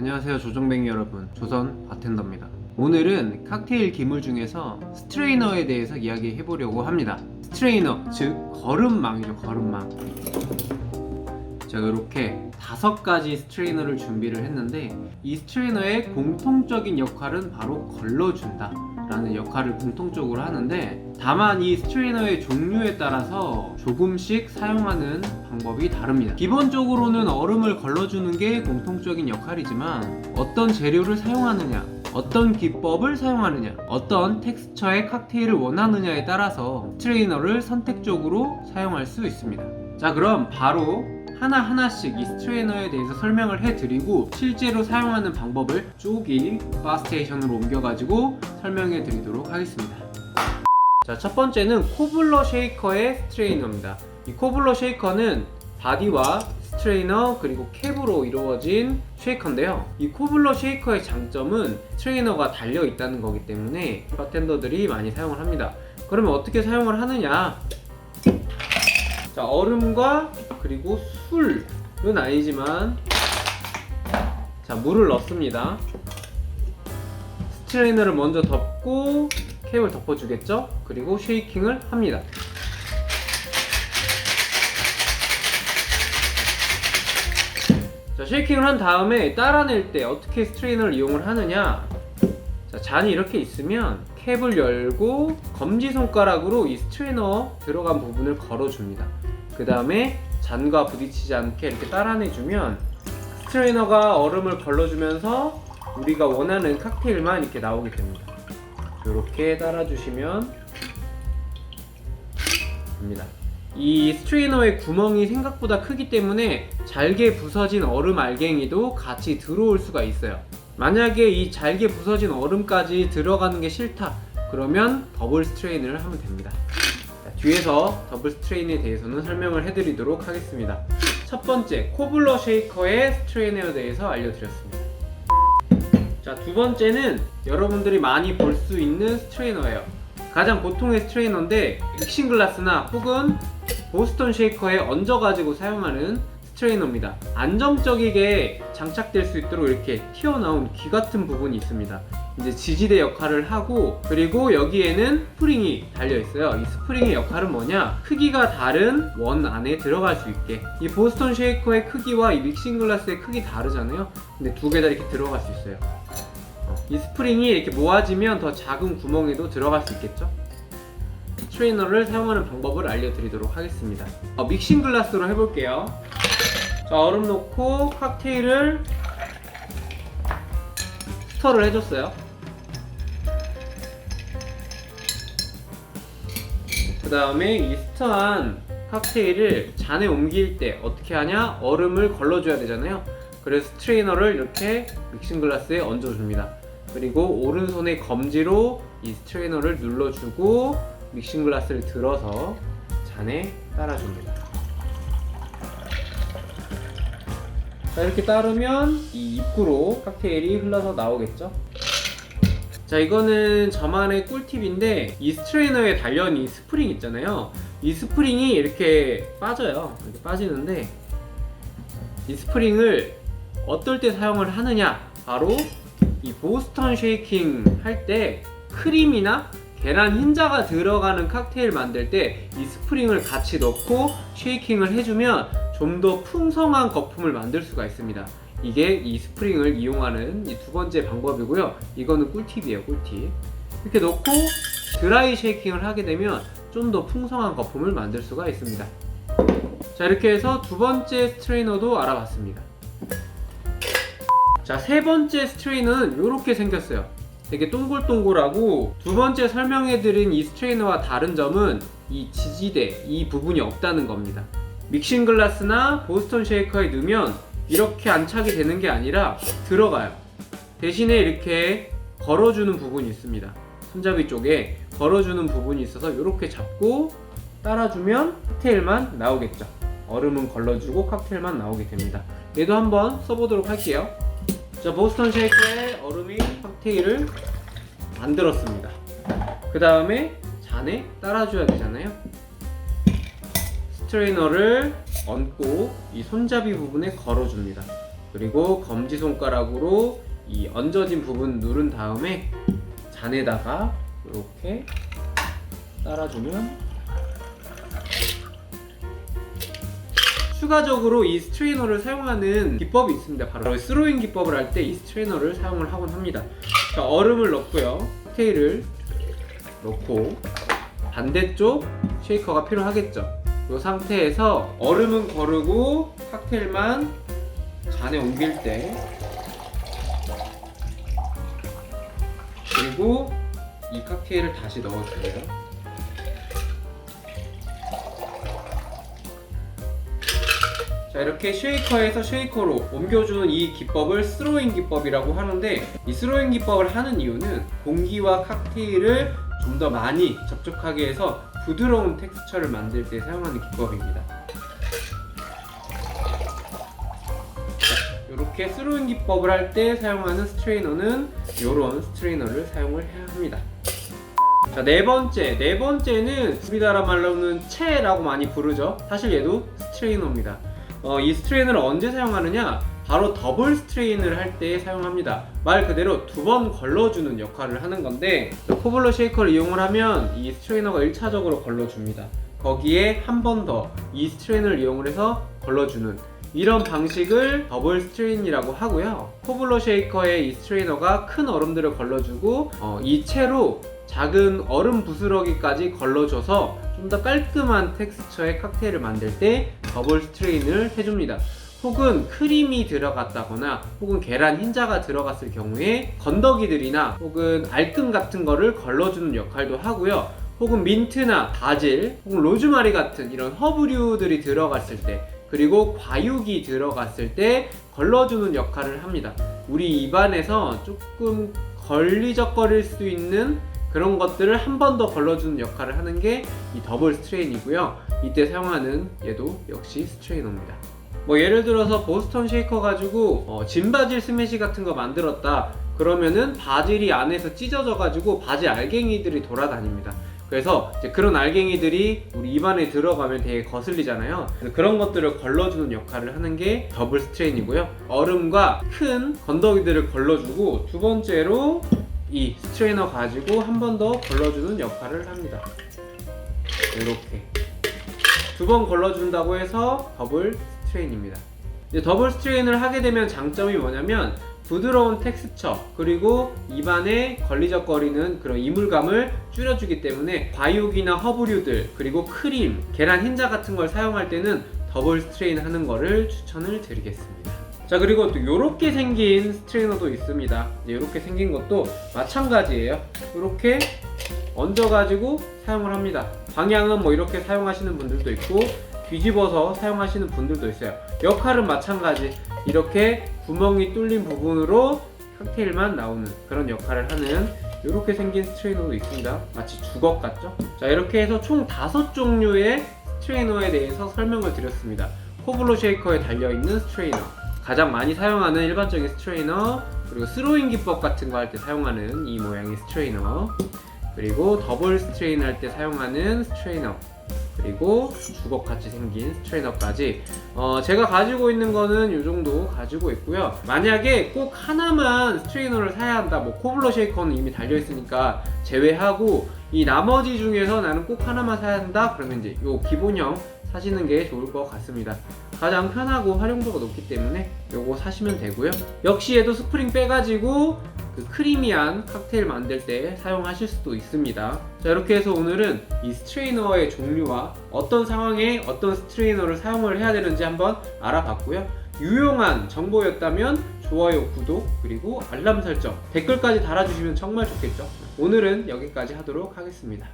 안녕하세요 조정뱅이 여러분, 조선 바텐더입니다. 오늘은 칵테일 기물 중에서 스트레이너에 대해서 이야기해 보려고 합니다. 스트레이너, 즉 거름망이죠. 거름망. 제가 이렇게 5가지 스트레이너를 준비를 했는데, 이 스트레이너의 공통적인 역할은 바로 걸러준다 라는 역할을 공통적으로 하는데, 다만 이 스트레이너의 종류에 따라서 조금씩 사용하는 방법이 다릅니다. 기본적으로는 얼음을 걸러주는 게 공통적인 역할이지만, 어떤 재료를 사용하느냐, 어떤 기법을 사용하느냐, 어떤 텍스처의 칵테일을 원하느냐에 따라서 스트레이너를 선택적으로 사용할 수 있습니다. 자, 그럼 바로 하나하나씩 이 스트레이너에 대해서 설명을 해드리고, 실제로 사용하는 방법을 쪼기 바스테이션으로 옮겨가지고 설명해 드리도록 하겠습니다. 자, 첫 번째는 코블러 쉐이커의 스트레이너입니다. 이 코블러 쉐이커는 바디와 스트레이너 그리고 캡으로 이루어진 쉐이커인데요, 이 코블러 쉐이커의 장점은 스트레이너가 달려 있다는 거기 때문에 바텐더들이 많이 사용을 합니다. 그러면 어떻게 사용을 하느냐? 자, 얼음과 그리고 술은 아니지만, 자, 물을 넣습니다. 스트레이너를 먼저 덮고 캡을 덮어주겠죠? 그리고 쉐이킹을 합니다. 자, 쉐이킹을 한 다음에 따라낼 때 어떻게 스트레이너를 이용을 하느냐? 자, 잔이 이렇게 있으면 캡을 열고 검지손가락으로 이 스트레이너 들어간 부분을 걸어줍니다. 그 다음에 잔과 부딪히지 않게 이렇게 따라내주면 스트레이너가 얼음을 걸러주면서 우리가 원하는 칵테일만 이렇게 나오게 됩니다. 이렇게 따라주시면 됩니다. 이 스트레이너의 구멍이 생각보다 크기 때문에 잘게 부서진 얼음 알갱이도 같이 들어올 수가 있어요. 만약에 이 잘게 부서진 얼음까지 들어가는 게 싫다, 그러면 더블 스트레인을 하면 됩니다. 자, 뒤에서 더블 스트레인에 대해서는 설명을 해드리도록 하겠습니다. 첫 번째, 코블러 쉐이커의 스트레이너에 대해서 알려드렸습니다. 자, 두 번째는 여러분들이 많이 볼 수 있는 스트레이너예요. 가장 보통의 스트레이너인데, 믹싱글라스나 혹은 보스턴 쉐이커에 얹어가지고 사용하는 스트레이너입니다. 안정적이게 장착될 수 있도록 이렇게 튀어나온 귀 같은 부분이 있습니다. 이제 지지대 역할을 하고, 그리고 여기에는 스프링이 달려있어요. 이 스프링의 역할은 뭐냐? 크기가 다른 원 안에 들어갈 수 있게. 이 보스턴 쉐이커의 크기와 이 믹싱글라스의 크기 다르잖아요. 근데 두 개 다 이렇게 들어갈 수 있어요. 이 스프링이 이렇게 모아지면 더 작은 구멍에도 들어갈 수 있겠죠? 스트레이너를 사용하는 방법을 알려드리도록 하겠습니다. 믹싱 글라스로 해볼게요. 자, 얼음 넣고 칵테일을 스터를 해줬어요. 그 다음에 이 스터한 칵테일을 잔에 옮길 때 어떻게 하냐? 얼음을 걸러줘야 되잖아요. 그래서 스트레이너를 이렇게 믹싱 글라스에 얹어줍니다. 그리고 오른손의 검지로 이 스트레이너를 눌러주고 믹싱 글라스를 들어서 잔에 따라줍니다. 자, 이렇게 따르면 이 입구로 칵테일이 흘러서 나오겠죠? 자, 이거는 저만의 꿀팁인데, 이 스트레이너에 달려있는 이 스프링 있잖아요. 이 스프링이 이렇게 빠져요. 이렇게 빠지는데, 이 스프링을 어떨 때 사용을 하느냐? 바로 이 보스턴 쉐이킹 할 때 크림이나 계란 흰자가 들어가는 칵테일 만들 때 이 스프링을 같이 넣고 쉐이킹을 해주면 좀 더 풍성한 거품을 만들 수가 있습니다. 이게 이 스프링을 이용하는 이 두 번째 방법이고요. 이거는 꿀팁이에요, 꿀팁. 이렇게 넣고 드라이 쉐이킹을 하게 되면 좀 더 풍성한 거품을 만들 수가 있습니다. 자, 이렇게 해서 두 번째 스트레이너도 알아봤습니다. 자, 세 번째 스트레이너는 이렇게 생겼어요. 되게 동글동글하고, 두 번째 설명해드린 이 스트레이너와 다른 점은 이 지지대, 이 부분이 없다는 겁니다. 믹싱 글라스나 보스턴 쉐이커에 넣으면 이렇게 안착이 되는 게 아니라 들어가요. 대신에 이렇게 걸어주는 부분이 있습니다. 손잡이 쪽에 걸어주는 부분이 있어서 이렇게 잡고 따라주면 칵테일만 나오겠죠. 얼음은 걸러주고 칵테일만 나오게 됩니다. 얘도 한번 써보도록 할게요. 자, 보스턴 쉐이커에 얼음이 칵테일을 만들었습니다. 그 다음에 잔에 따라줘야 되잖아요. 스트레이너를 얹고 이 손잡이 부분에 걸어줍니다. 그리고 검지손가락으로 이 얹어진 부분 누른 다음에 잔에다가 이렇게 따라주면, 추가적으로 이 스트레이너를 사용하는 기법이 있습니다. 바로 스로잉 기법을 할 때 이 스트레이너를 사용을 하곤 합니다. 자, 얼음을 넣고요, 칵테일을 넣고 반대쪽 쉐이커가 필요하겠죠. 이 상태에서 얼음은 거르고 칵테일만 잔에 옮길 때, 그리고 이 칵테일을 다시 넣어주고요. 자, 이렇게 쉐이커에서 쉐이커로 옮겨주는 이 기법을 스로잉 기법이라고 하는데, 이 스로잉 기법을 하는 이유는 공기와 칵테일을 좀 더 많이 접촉하게 해서 부드러운 텍스처를 만들 때 사용하는 기법입니다. 이렇게 스로잉 기법을 할 때 사용하는 스트레이너는 이런 스트레이너를 사용을 해야 합니다. 자, 네 번째는 우리나라 말로는 채라고 많이 부르죠. 사실 얘도 스트레이너입니다. 이 스트레이너를 언제 사용하느냐? 바로 더블 스트레인을 할 때 사용합니다. 말 그대로 두 번 걸러주는 역할을 하는 건데, 코블러 쉐이커를 이용을 하면 이 스트레이너가 1차적으로 걸러줍니다. 거기에 한 번 더 이 스트레인을 이용을 해서 걸러주는 이런 방식을 더블 스트레인이라고 하고요. 코블러 쉐이커의 이 스트레이너가 큰 얼음들을 걸러주고 이 채로 작은 얼음 부스러기까지 걸러줘서 좀 더 깔끔한 텍스처의 칵테일을 만들 때 더블 스트레인을 해줍니다. 혹은 크림이 들어갔다거나 혹은 계란 흰자가 들어갔을 경우에 건더기들이나 혹은 알끈 같은 거를 걸러주는 역할도 하고요. 혹은 민트나 바질 혹은 로즈마리 같은 이런 허브류들이 들어갔을 때, 그리고 과육이 들어갔을 때 걸러주는 역할을 합니다. 우리 입안에서 조금 걸리적거릴 수 있는 그런 것들을 한 번 더 걸러주는 역할을 하는 게 이 더블 스트레인이고요. 이때 사용하는 얘도 역시 스트레이너입니다. 뭐 예를 들어서 보스턴 쉐이커 가지고 진바질 스매시 같은 거 만들었다 그러면은 바질이 안에서 찢어져 가지고 바질 알갱이들이 돌아다닙니다. 그래서 이제 그런 알갱이들이 우리 입안에 들어가면 되게 거슬리잖아요. 그래서 그런 것들을 걸러주는 역할을 하는 게 더블 스트레인이고요. 얼음과 큰 건더기들을 걸러주고, 두 번째로 이 스트레이너 가지고 한 번 더 걸러주는 역할을 합니다. 이렇게 두 번 걸러준다고 해서 더블 스트레인입니다. 이제 더블 스트레인을 하게 되면 장점이 뭐냐면 부드러운 텍스처, 그리고 입안에 걸리적거리는 그런 이물감을 줄여주기 때문에 과육이나 허브류들, 그리고 크림, 계란 흰자 같은 걸 사용할 때는 더블 스트레인 하는 거를 추천을 드리겠습니다. 자, 그리고 또 이렇게 생긴 스트레이너도 있습니다. 이렇게 생긴 것도 마찬가지예요. 이렇게 얹어가지고 사용을 합니다. 방향은 뭐 이렇게 사용하시는 분들도 있고 뒤집어서 사용하시는 분들도 있어요. 역할은 마찬가지. 이렇게 구멍이 뚫린 부분으로 칵테일만 나오는 그런 역할을 하는 이렇게 생긴 스트레이너도 있습니다. 마치 주걱 같죠? 자, 이렇게 해서 총 5종류의 스트레이너에 대해서 설명을 드렸습니다. 코블러 쉐이커에 달려있는 스트레이너, 가장 많이 사용하는 일반적인 스트레이너, 그리고 스로잉 기법 같은 거 할 때 사용하는 이 모양의 스트레이너, 그리고 더블 스트레인 할 때 사용하는 스트레이너, 그리고 주걱같이 생긴 스트레이너까지 제가 가지고 있는 거는 이 정도 가지고 있고요. 만약에 꼭 하나만 스트레이너를 사야 한다, 뭐 코블러 쉐이커는 이미 달려있으니까 제외하고 이 나머지 중에서 나는 꼭 하나만 사야 한다 그러면 이제 이 기본형 사시는 게 좋을 것 같습니다. 가장 편하고 활용도가 높기 때문에 요거 사시면 되고요. 역시 얘도 스프링 빼가지고 그 크리미한 칵테일 만들 때 사용하실 수도 있습니다. 자, 이렇게 해서 오늘은 이 스트레이너의 종류와 어떤 상황에 어떤 스트레이너를 사용을 해야 되는지 한번 알아봤고요. 유용한 정보였다면 좋아요, 구독, 그리고 알람 설정, 댓글까지 달아주시면 정말 좋겠죠. 오늘은 여기까지 하도록 하겠습니다.